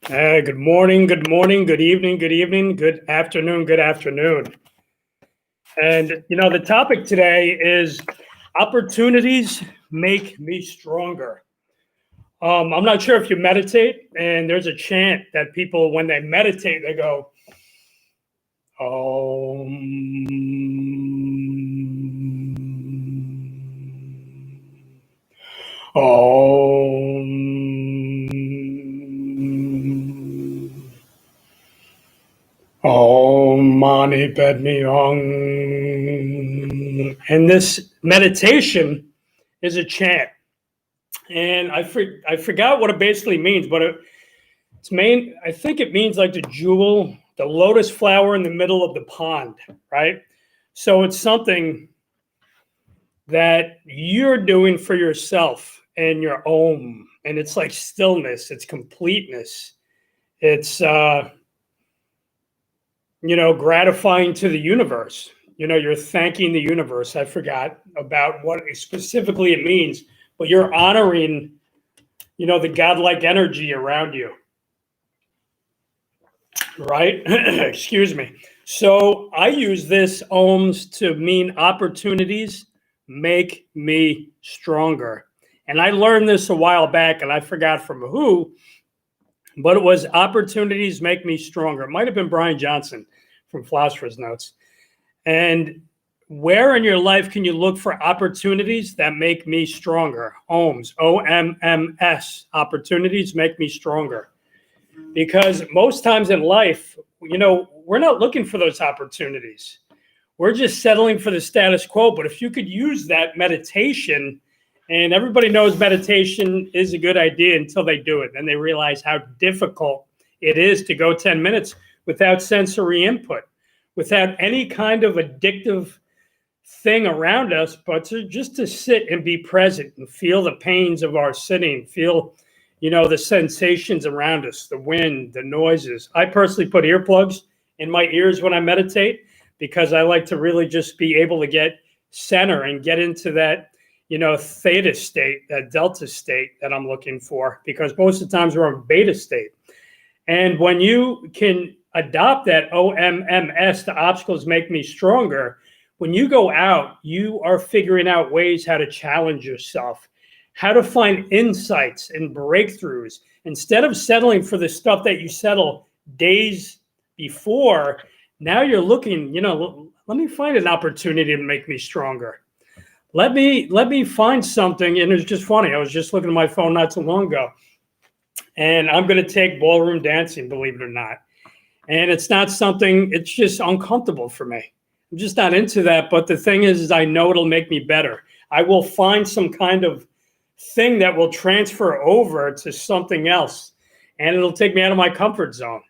Good morning, good evening, good afternoon, good afternoon. And the topic today is opportunities make me stronger. I'm not sure if you meditate, and there's a chant that people, when they meditate, they go, Om. Om Mani Padme Hum. And this meditation is a chant. And I forgot what it basically means, but I think it means like the jewel, the lotus flower in the middle of the pond, right? So it's something that you're doing for yourself and your Om. And it's like stillness, it's completeness. It's gratifying to the universe. You're thanking the universe. I forgot about what specifically it means, but you're honoring, the godlike energy around you. Right? Excuse me. So I use this OMS to mean opportunities make me stronger. And I learned this a while back, and I forgot from who, but it was opportunities make me stronger. It might have been Brian Johnson from Philosopher's Notes. And where in your life can you look for opportunities that make me stronger? OMS, O-M-M-S, opportunities make me stronger. Because most times in life, we're not looking for those opportunities. We're just settling for the status quo. But if you could use that meditation, and everybody knows meditation is a good idea until they do it. Then they realize how difficult it is to go 10 minutes without sensory input, without any kind of addictive thing around us, but just to sit and be present and feel the pains of our sitting, feel, the sensations around us, the wind, the noises. I personally put earplugs in my ears when I meditate because I like to really just be able to get center and get into that theta state, that delta state that I'm looking for, because most of the times we're in beta state. And when you can adopt that O-M-M-S, the obstacles make me stronger, when you go out, you are figuring out ways how to challenge yourself, how to find insights and breakthroughs. Instead of settling for the stuff that you settle days before, now you're looking, let me find an opportunity to make me stronger. Let me find something. And it's just funny. I was just looking at my phone not too long ago, and I'm going to take ballroom dancing, believe it or not. And it's not something, it's just uncomfortable for me. I'm just not into that. But the thing is I know it'll make me better. I will find some kind of thing that will transfer over to something else, and it'll take me out of my comfort zone,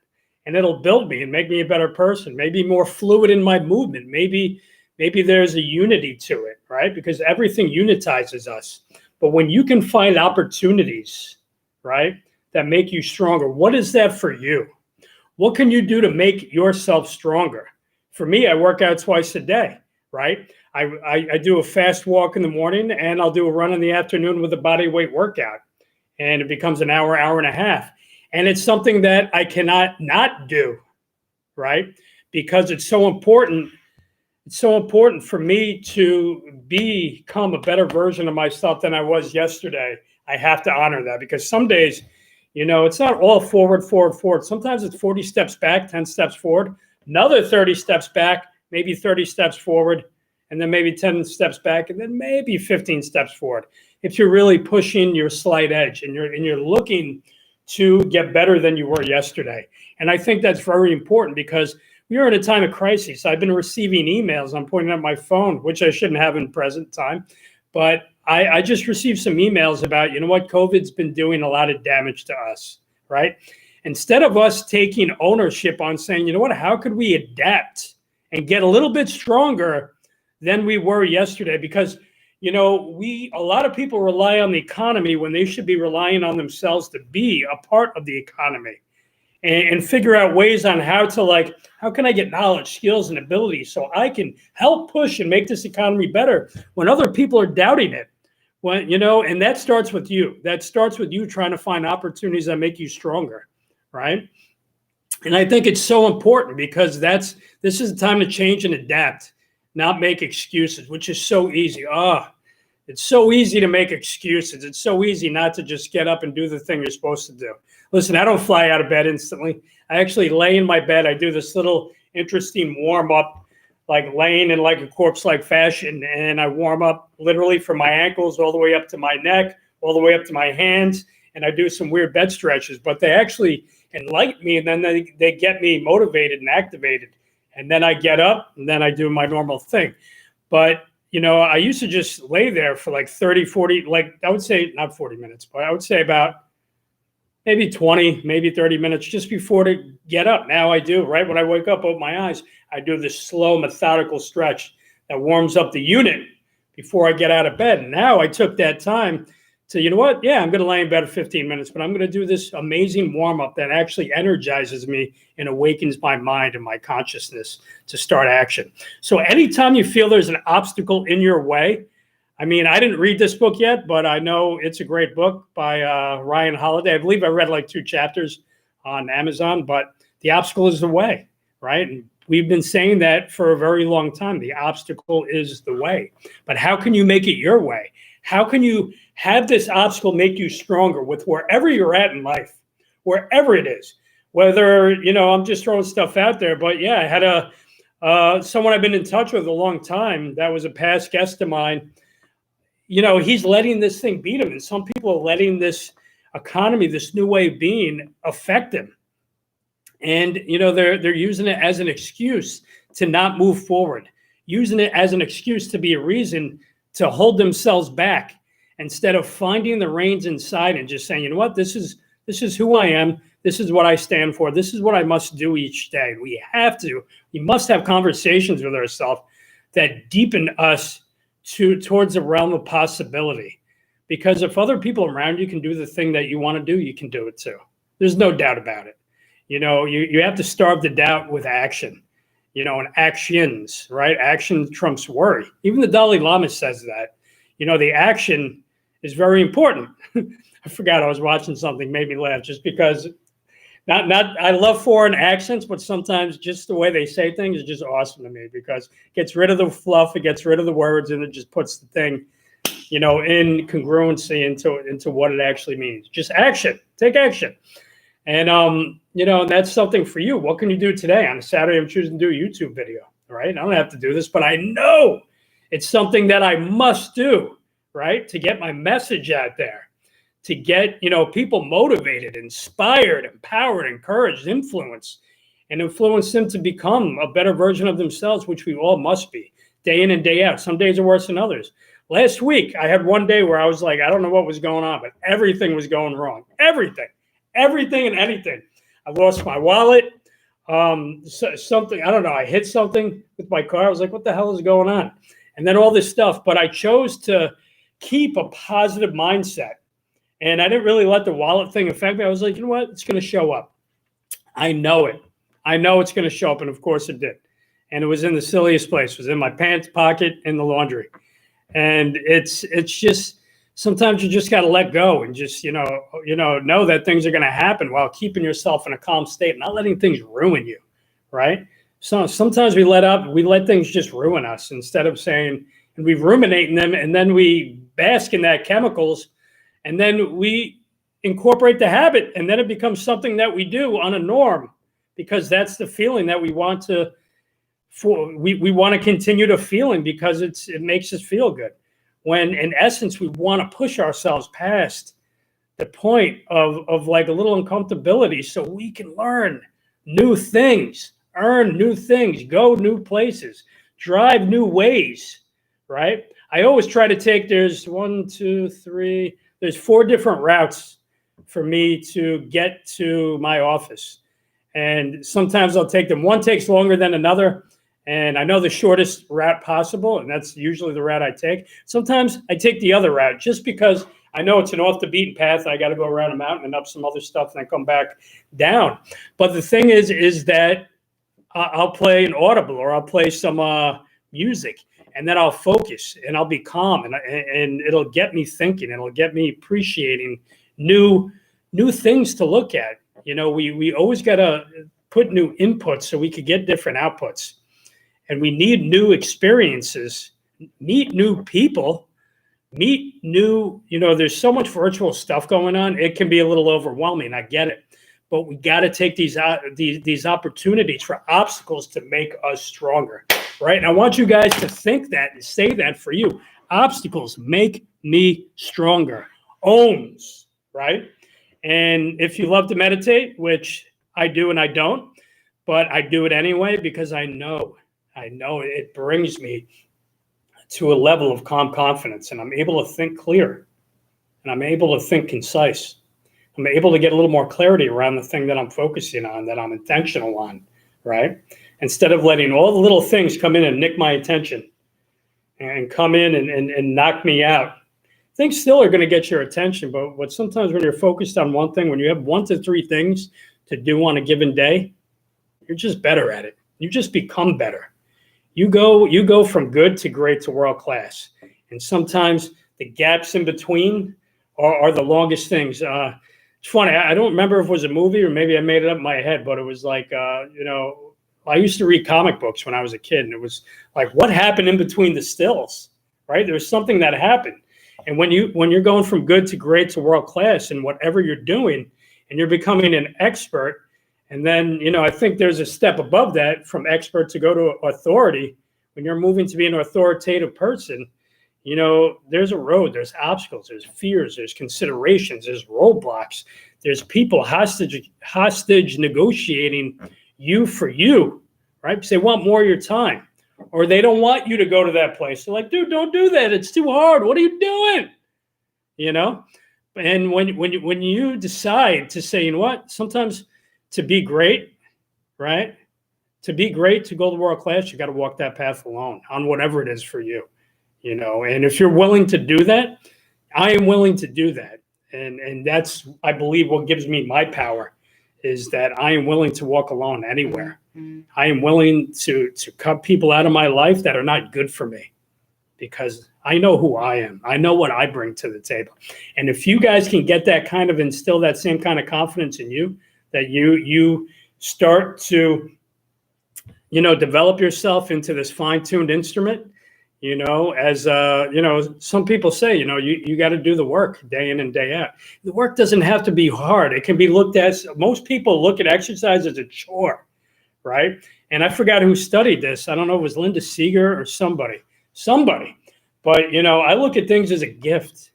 and it'll build me and make me a better person, maybe more fluid in my movement. Maybe there's a unity to it, right? Because everything unitizes us. But when you can find opportunities, right, that make you stronger, what is that for you? What can you do to make yourself stronger? For me, I work out twice a day, right? I do a fast walk in the morning, and I'll do a run in the afternoon with a body weight workout. And it becomes an hour, hour and a half. And it's something that I cannot not do, right? Because it's so important. It's so important for me to become a better version of myself than I was yesterday. I have to honor that, because some days, it's not all forward. Sometimes it's 40 steps back, 10 steps forward, another 30 steps back, maybe 30 steps forward, and then maybe 10 steps back, and then maybe 15 steps forward. If you're really pushing your slight edge and you're looking to get better than you were yesterday. And I think that's very important, because we are in a time of crisis. I've been receiving emails. I'm pointing at my phone, which I shouldn't have in present time. But I just received some emails about, what COVID's been doing a lot of damage to us, right? Instead of us taking ownership on saying, how could we adapt and get a little bit stronger than we were yesterday? Because, a lot of people rely on the economy when they should be relying on themselves to be a part of the economy. And figure out ways on how can I get knowledge, skills, and abilities so I can help push and make this economy better when other people are doubting it. And that starts with you. That starts with you trying to find opportunities that make you stronger, right? And I think it's so important because this is the time to change and adapt, not make excuses, which is so easy. It's so easy to make excuses. It's so easy not to just get up and do the thing you're supposed to do. Listen, I don't fly out of bed instantly. I actually lay in my bed. I do this little interesting warm up, like laying in like a corpse-like fashion, and I warm up literally from my ankles all the way up to my neck, all the way up to my hands, and I do some weird bed stretches, but they actually enlighten me, and then they get me motivated and activated. And then I get up, and then I do my normal thing. But, I used to just lay there for like 30, 40, like I would say not 40 minutes, but I would say about maybe 20, maybe 30 minutes just before to get up. Now I do, right when I wake up, open my eyes, I do this slow, methodical stretch that warms up the unit before I get out of bed. And now I took that time to, you know what? Yeah, I'm going to lay in bed for 15 minutes, but I'm going to do this amazing warm up that actually energizes me and awakens my mind and my consciousness to start action. So anytime you feel there's an obstacle in your way, I mean, I didn't read this book yet, but I know it's a great book by Ryan Holiday. I believe I read like 2 chapters on Amazon, but the obstacle is the way, right? And we've been saying that for a very long time. The obstacle is the way. But how can you make it your way? How can you have this obstacle make you stronger with wherever you're at in life, wherever it is? Whether, I'm just throwing stuff out there, but yeah, I had someone I've been in touch with a long time that was a past guest of mine. He's letting this thing beat him. And some people are letting this economy, this new way of being, affect him. And, they're using it as an excuse to not move forward, using it as an excuse to be a reason to hold themselves back instead of finding the reins inside and just saying, you know what, this is who I am. This is what I stand for. This is what I must do each day. We must have conversations with ourselves that deepen us towards the realm of possibility. Because if other people around you can do the thing that you want to do, you can do it too. There's no doubt about it. You have to starve the doubt with action, and actions, right? Action trumps worry. Even the Dalai Lama says that, the action is very important. I forgot, I was watching something, made me laugh just because I love foreign accents, but sometimes just the way they say things is just awesome to me because it gets rid of the fluff, it gets rid of the words, and it just puts the thing, in congruency into what it actually means. Just action, take action. And, that's something for you. What can you do today? On a Saturday, I'm choosing to do a YouTube video, right? I don't have to do this, but I know it's something that I must do, right? To get my message out there, to get, people motivated, inspired, empowered, encouraged, influence them to become a better version of themselves, which we all must be day in and day out. Some days are worse than others. Last week, I had one day where I was like, I don't know what was going on, but everything was going wrong. Everything and anything. I lost my wallet. Something, I don't know. I hit something with my car. I was like, what the hell is going on? And then all this stuff. But I chose to keep a positive mindset. And I didn't really let the wallet thing affect me. I was like, you know what? It's going to show up. I know it. I know it's going to show up. And of course it did. And it was in the silliest place. It was in my pants pocket in the laundry. And it's just, sometimes you just got to let go and just, know that things are going to happen while keeping yourself in a calm state, not letting things ruin you, right? So sometimes we let things just ruin us instead of saying, and we ruminate in them, and then we bask in that chemicals, and then we incorporate the habit, and then it becomes something that we do on a norm because that's the feeling that we want to, we want to continue to feeling because it makes us feel good. When in essence, we want to push ourselves past the point of like a little uncomfortability so we can learn new things, earn new things, go new places, drive new ways, right? I always try to take, there's 4 different routes for me to get to my office. And sometimes I'll take them. One takes longer than another. And I know the shortest route possible, and that's usually the route I take. Sometimes I take the other route just because I know it's an off the beaten path. I got to go around a mountain and up some other stuff and then come back down. But the thing is that I'll play an audible or I'll play some music, and then I'll focus and I'll be calm, and it'll get me thinking. It'll get me appreciating new things to look at. We always got to put new inputs so we could get different outputs. And we need new experiences, meet new people, meet new, there's so much virtual stuff going on. It can be a little overwhelming. I get it. But we got to take these opportunities for obstacles to make us stronger, right? And I want you guys to think that and say that for you. Obstacles make me stronger. O.M.M.S, right? And if you love to meditate, which I do and I don't, but I do it anyway because I know it brings me to a level of calm confidence, and I'm able to think clear, and I'm able to think concise. I'm able to get a little more clarity around the thing that I'm focusing on, that I'm intentional on, right? Instead of letting all the little things come in and nick my attention and come in and knock me out. Things still are going to get your attention, but sometimes when you're focused on one thing, when you have 1 to 3 things to do on a given day, you're just better at it. You just become better. You go from good to great to world class. And sometimes the gaps in between are the longest things. It's funny. I don't remember if it was a movie or maybe I made it up in my head, but it was like, I used to read comic books when I was a kid, and it was like, what happened in between the stills, right? There was something that happened. And when you're going from good to great to world class in whatever you're doing, and you're becoming an expert, and then, I think there's a step above that from expert to go to authority. When you're moving to be an authoritative person, there's a road, there's obstacles, there's fears, there's considerations, there's roadblocks, there's people hostage negotiating you for you, right? Because they want more of your time, or they don't want you to go to that place. They're like, dude, don't do that. It's too hard. What are you doing? And when you decide to say, what, sometimes to be great, right? To be great, to go to world class, you got to walk that path alone on whatever it is for you. And if you're willing to do that, I am willing to do that. And that's, I believe, what gives me my power is that I am willing to walk alone anywhere. Mm-hmm. I am willing to cut people out of my life that are not good for me, because I know who I am. I know what I bring to the table. And if you guys can get that kind of, instill that same kind of confidence in you, that you start to, develop yourself into this fine-tuned instrument, as some people say, you got to do the work day in and day out. The work doesn't have to be hard. It can be looked at, most people look at exercise as a chore, right? And I forgot who studied this. I don't know if it was Linda Seeger or somebody, but, I look at things as a gift,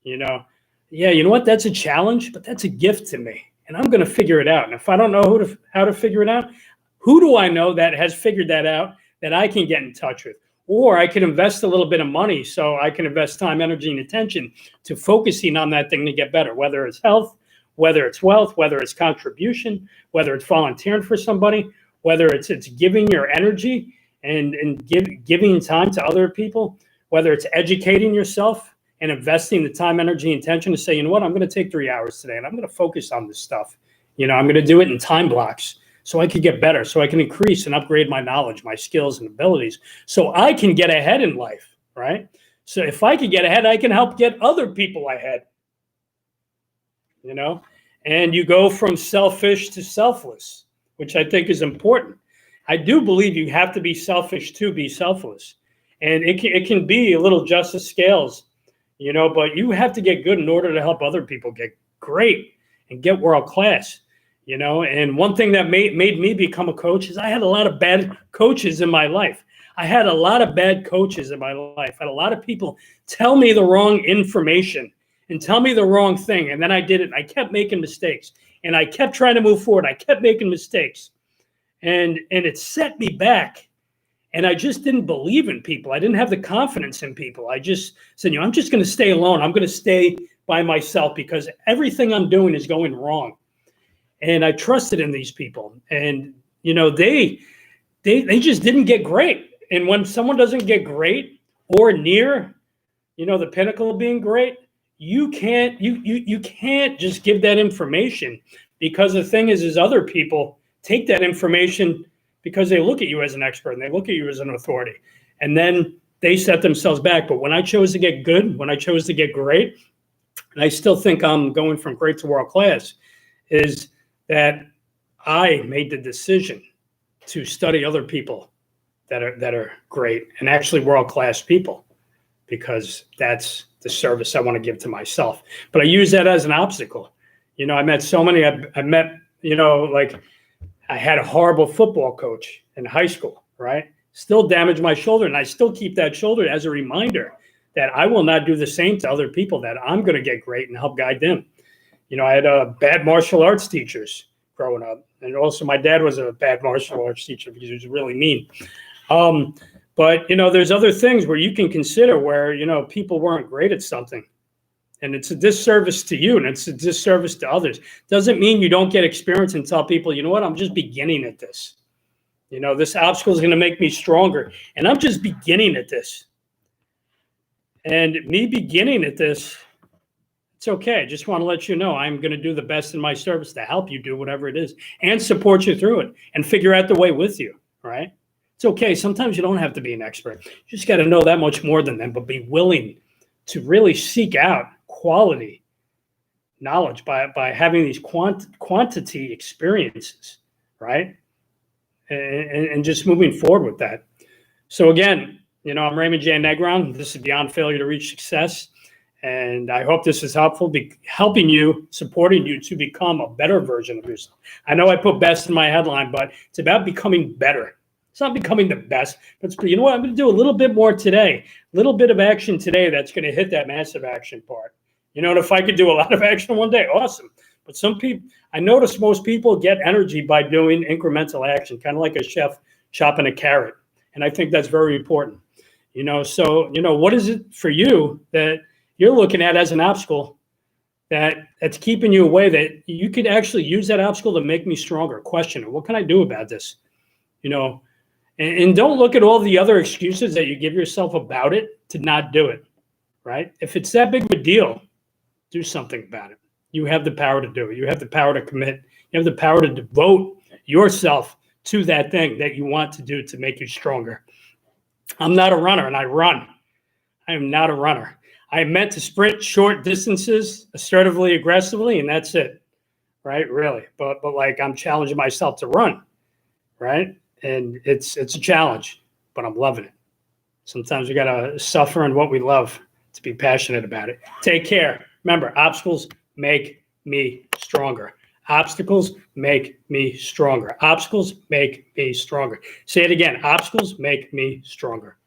yeah, you know what? That's a challenge, but that's a gift to me, and I'm going to figure it out. And if I don't know how to figure it out, who do I know that has figured that out that I can get in touch with? Or I can invest a little bit of money, so I can invest time, energy, and attention to focusing on that thing to get better, whether it's health, whether it's wealth, whether it's contribution, whether it's volunteering for somebody, whether it's giving your energy and giving time to other people, whether it's educating yourself and investing the time, energy, and attention to say, you know what, I'm going to take 3 hours today and I'm going to focus on this stuff. I'm going to do it in time blocks, so I can get better, so I can increase and upgrade my knowledge, my skills and abilities, so I can get ahead in life, right? So if I can get ahead, I can help get other people ahead, and you go from selfish to selfless, which I think is important. I do believe you have to be selfish to be selfless, and it can be a little justice scales, but you have to get good in order to help other people get great and get world class. And one thing that made me become a coach is I had a lot of bad coaches in my life. I had a lot of people tell me the wrong information and tell me the wrong thing. And then I did it. And I kept making mistakes, and I kept trying to move forward. I kept making mistakes, and it set me back. And I just didn't believe in people. I didn't have the confidence in people. I just said, I'm just going to stay alone. I'm going to stay by myself because everything I'm doing is going wrong. And I trusted in these people, and they just didn't get great. And when someone doesn't get great or near, the pinnacle of being great, you can't just give that information, because the thing is other people take that information because they look at you as an expert and they look at you as an authority, and then they set themselves back. But when I chose to get good, when I chose to get great, and I still think I'm going from great to world class, is that I made the decision to study other people that are great and actually world-class people, because that's the service I want to give to myself. But I use that as an obstacle. I met so many, I met, like I had a horrible football coach in high school, right? Still damaged my shoulder. And I still keep that shoulder as a reminder that I will not do the same to other people, that I'm going to get great and help guide them. I had bad martial arts teachers growing up. And also my dad was a bad martial arts teacher because he was really mean. But there's other things where you can consider where, people weren't great at something, and it's a disservice to you and it's a disservice to others. Doesn't mean you don't get experience and tell people, you know what, I'm just beginning at this. This obstacle is going to make me stronger, and I'm just beginning at this. And me beginning at this, it's okay. I just want to let you know I'm going to do the best in my service to help you do whatever it is and support you through it and figure out the way with you, right? It's okay. Sometimes you don't have to be an expert. You just got to know that much more than them, but be willing to really seek out quality knowledge by having these quantity experiences, right? And just moving forward with that. So again, I'm Raymond J. Negron. This is Beyond Failure to Reach Success. And I hope this is helpful, helping you, supporting you to become a better version of yourself. I know I put best in my headline, but it's about becoming better. It's not becoming the best, but you know what? I'm going to do a little bit more today, a little bit of action today that's going to hit that massive action part. And if I could do a lot of action one day, awesome. But some people, I notice most people get energy by doing incremental action, kind of like a chef chopping a carrot. And I think that's very important. So, what is it for you that you're looking at as an obstacle that's keeping you away, that you could actually use that obstacle to make me stronger? Question it. What can I do about this? And don't look at all the other excuses that you give yourself about it to not do it, right? If it's that big of a deal, do something about it. You have the power to do it. You have the power to commit. You have the power to devote yourself to that thing that you want to do to make you stronger. I'm not a runner, and I run. I am not a runner. I am meant to sprint short distances assertively, aggressively, and that's it, right? Really. But like, I'm challenging myself to run, right? And it's a challenge, but I'm loving it. Sometimes we got to suffer in what we love to be passionate about it. Take care. Remember, obstacles make me stronger. Obstacles make me stronger. Obstacles make me stronger. Say it again. Obstacles make me stronger.